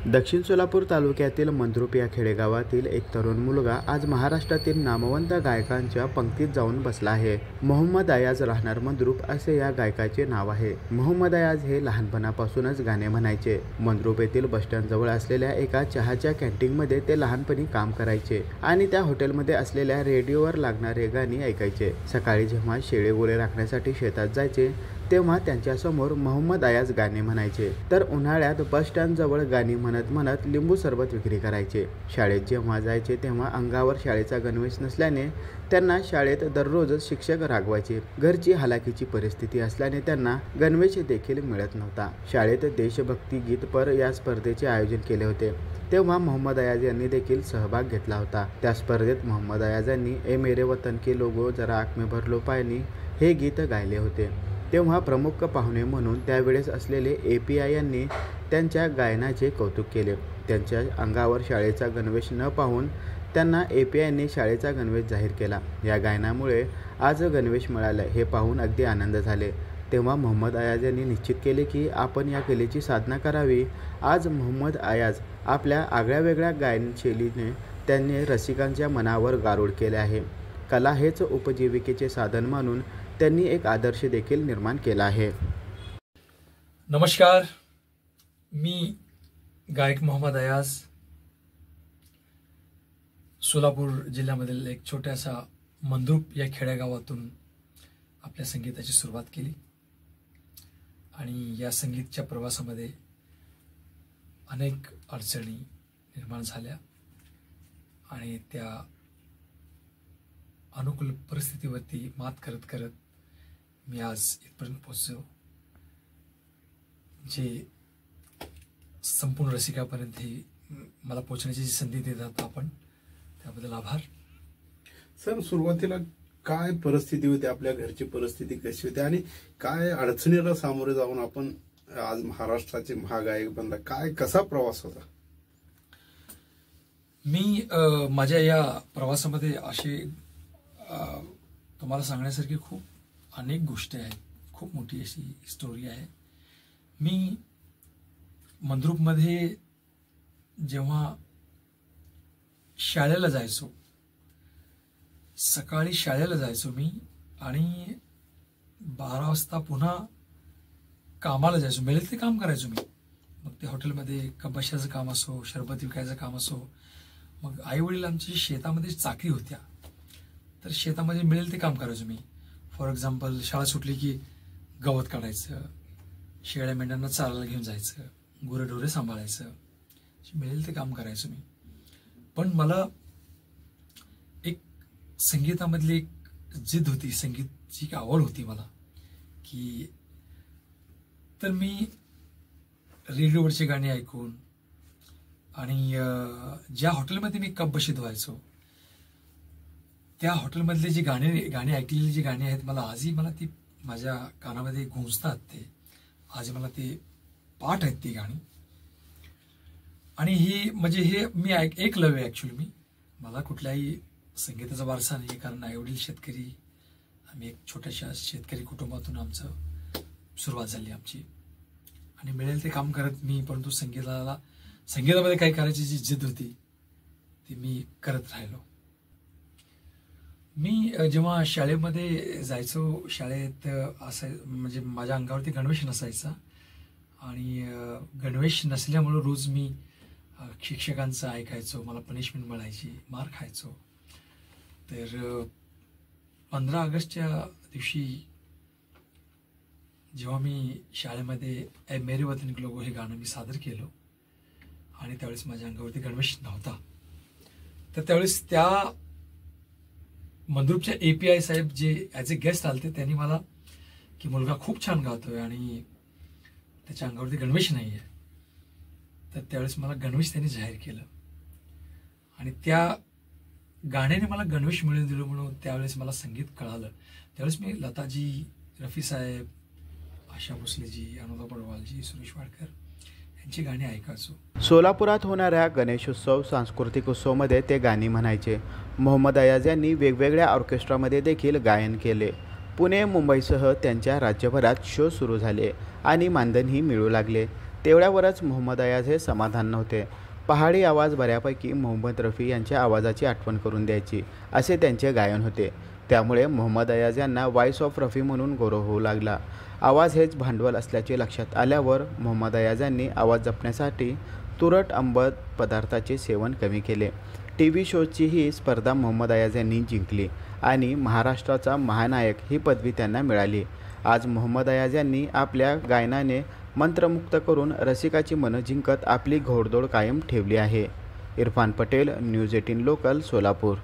दक्षिण सोलापूर तालुक्यातील मंद्रुप या खेडेगावातील एक तरुण मुलगा आज महाराष्ट्रातील नामवंत गायकांच्या पंक्तीत जाऊन बसला आहे। मोहम्मद अयाज राहणार मंद्रुप असे या गायकाचे नाव आहे। मोहम्मद अयाज हे लहानपणापासूनच गाणे म्हणायचे। मंद्रुप येथील बसस्टँड जवळ असलेल्या एका चहाच्या कॅन्टीनमध्ये ते लहानपणी काम करायचे आणि त्या हॉटेलमध्ये असलेल्या रेडिओवर लागणारे गाणी ऐकायचे। सकाळी जेव्हा शेळे गोळे राखण्यासाठी शेतात जायचे तेव्हा त्यांच्यासमोर मोहम्मद अयाज गाणे म्हणायचे, तर उन्हाळ्यात बस स्टँड जवळ गाणी म्हणत म्हणत लिंबू सरबत विक्री करायचे। शाळेत जेव्हा जायचे तेव्हा अंगावर शाळेचा गणवेश नसल्याने त्यांना शाळेत दररोज शिक्षक रागवायचे। घरची हालाकीची परिस्थिती असल्याने त्यांना गणवेश देखील मिळत नव्हता। शाळेत देशभक्ती गीतपर या स्पर्धेचे आयोजन केले होते, तेव्हा मोहम्मद अयाज यांनी देखील सहभाग घेतला होता। त्या स्पर्धेत मोहम्मद अयाज यांनी ए मेरे वतन के लोगो जरा आँख में भर लो पानी हे गीत गायले होते। तेव्हा प्रमुख पाहुणे म्हणून त्यावेळेस असलेले API यांनी त्यांच्या गायनाचे कौतुक केले। त्यांच्या अंगावर शाळेचा गणवेश न पाहून त्यांना API यांनी शाळेचा गणवेश जाहीर केला। या गायनामुळे आज गणवेश मिळाला हे पाहून अगदी आनंद झाले। तेव्हा मोहम्मद अयाज यांनी निश्चित केले की आपण या कलेची साधना करावी। आज मोहम्मद अयाज आपल्या आगळ्यावेगळ्या गायनशैलीने त्यांनी रसिकांच्या मनावर गारुड केले आहे। कला हेच उपजीविकेचे साधन मानून त्यांनी एक आदर्श देखील निर्माण केला आहे। नमस्कार, मी गायक मोहम्मद अयाज सोलापूर जिल्ह्यामधील एक छोट्याशा मंद्रुप या खेडेगावातून आपल्या संगीताची सुरुवात केली आणि या संगीतच्या प्रवासामध्ये अनेक अडचणी निर्माण झाल्या आणि त्या अनुकूल परिस्थितीवरती मात करत करत मी आज इथपर्यंत पोहोचलो, जे संपूर्ण रसिकापर्यंत ही मला पोहोचण्याची जी संधी देतात आपण, त्याबद्दल आभार। सर, सुरुवातीला काय परिस्थिती होती, आपल्या घरची परिस्थिती कशी होती आणि काय अडचणीला सामोरे जाऊन आपण आज महाराष्ट्राचे महागायक बनला, काय कसा प्रवास होता? मी माझ्या या प्रवासामध्ये असे तुम्हाला सांगण्यासारखी खूप अनेक गोष्टी आहेत, खूप मोठी अशी स्टोरी आहे। मी मंद्रुपमध्ये जेव्हा शाळेला जायचो, सकाळी शाळेला जायचो मी आणि 12 वाजता पुन्हा कामाला जायचो, मिळेल ते काम करायचो मी। मग ते हॉटेलमध्ये कपाशाचं काम असो, शरबत विकायचं काम असो, मग आई वडील आमची शेतामध्ये चाकरी होत्या, तर शेतामध्ये मिळेल ते काम करायचो मी। फॉर एक्झाम्पल, शाळा सुटली की गवत काढायचं, शेळ्या मेंढ्यांना चारायला घेऊन जायचं, गुरेढोरे सांभाळायचं, मिळेल ते काम करायचो मी। पण मला एक संगीतामधली एक जिद्द होती, संगीतची एक आवड होती मला, की तर मी रेडिओवरची गाणी ऐकून आणि ज्या हॉटेलमध्ये मी कप बशीत व्हायचो त्या हॉटेलमधले जी गाणी ऐकलेली जी गाणी आहेत, मला ती माझ्या कानामध्ये गुंजतात, ते आज मला ते पाठ आहेत ती गाणी। आणि ही म्हणजे हे मी एकलव्य आहे ॲक्च्युली। मला कुठल्याही संगीताचा वारसा नाही, कारण आईवडील शेतकरी, आम्ही एक छोट्याशा शेतकरी कुटुंबातून आमचं सुरुवात झाली आमची, आणि मिळेल ते काम करत मी, परंतु संगीतामध्ये काही करायची जी जिद्द होती ती मी करत राहिलो। मी जेव्हा शाळेमध्ये जायचो, शाळेत असं म्हणजे माझ्या अंगावरती गणवेश नसायचा आणि गणवेश नसल्यामुळं रोज मी शिक्षकांचं ऐकायचो, मला पनिशमेंट मिळायची, मार खायचो। तर 15 ऑगस्टच्या दिवशी जेव्हा मी शाळेमध्ये ए मेरे वतन के लोगो हे गाणं मी सादर केलं आणि त्यावेळेस माझ्या अंगावरती गणवेश नव्हता, तर त्यावेळेस त्या मंद्रुपच्या API साहेब जे ॲज ए गेस्ट आलते, त्यांनी मला की मुलगा खूप छान गातोय आणि त्याच्या अंगावरती गणवेश नाही आहे, तर त्यावेळेस मला गणवेश त्यांनी जाहीर केलं आणि त्या गाण्याने मला गणवेश मिळवून दिलं, म्हणून त्यावेळेस मला संगीत कळालं। त्यावेळेस मी लताजी, रफी साहेब, आशा भोसलेजी, अनुराधा पडवालजी, सुरेश वाडकर यांची गाणी ऐकायचो। सोलापुरात होणाऱ्या गणेशोत्सव, सांस्कृतिक उत्सवमध्ये ते गाणी म्हणायचे। मोहम्मद अयाज यांनी वेगवेगळ्या ऑर्केस्ट्रामध्ये देखील गायन केले। पुणे, मुंबईसह त्यांच्या राज्यभरात शो सुरू झाले आणि मानधनही मिळू लागले। तेवढ्यावरच मोहम्मद अयाज हे समाधान नव्हते. पहाडी आवाज बऱ्यापैकी मोहम्मद रफी यांच्या आवाजाची आठवण करून द्यायची असे त्यांचे गायन होते. त्यामुळे मोहम्मद अयाज यांना व्हॉइस ऑफ रफी म्हणून गौरव होऊ लागला. आवाज हेच भांडवल असल्याचे लक्षात आल्यावर मोहम्मद अयाज यांनी आवाज जपण्यासाठी तुरट आंबट पदार्थाचे सेवन कमी केले. TV शोची ही स्पर्धा मोहम्मद अयाज यांनी जिंकली आणि महाराष्ट्राचा महानायक ही पदवी त्यांना मिळाली. आज मोहम्मद अयाज यांनी आपल्या गायनाने मंत्रमुग्ध करून रसिकाची मनं जिंकत आपली घोडदौड कायम ठेवली आहे. Irfan Patel, news 18 local, Solapur.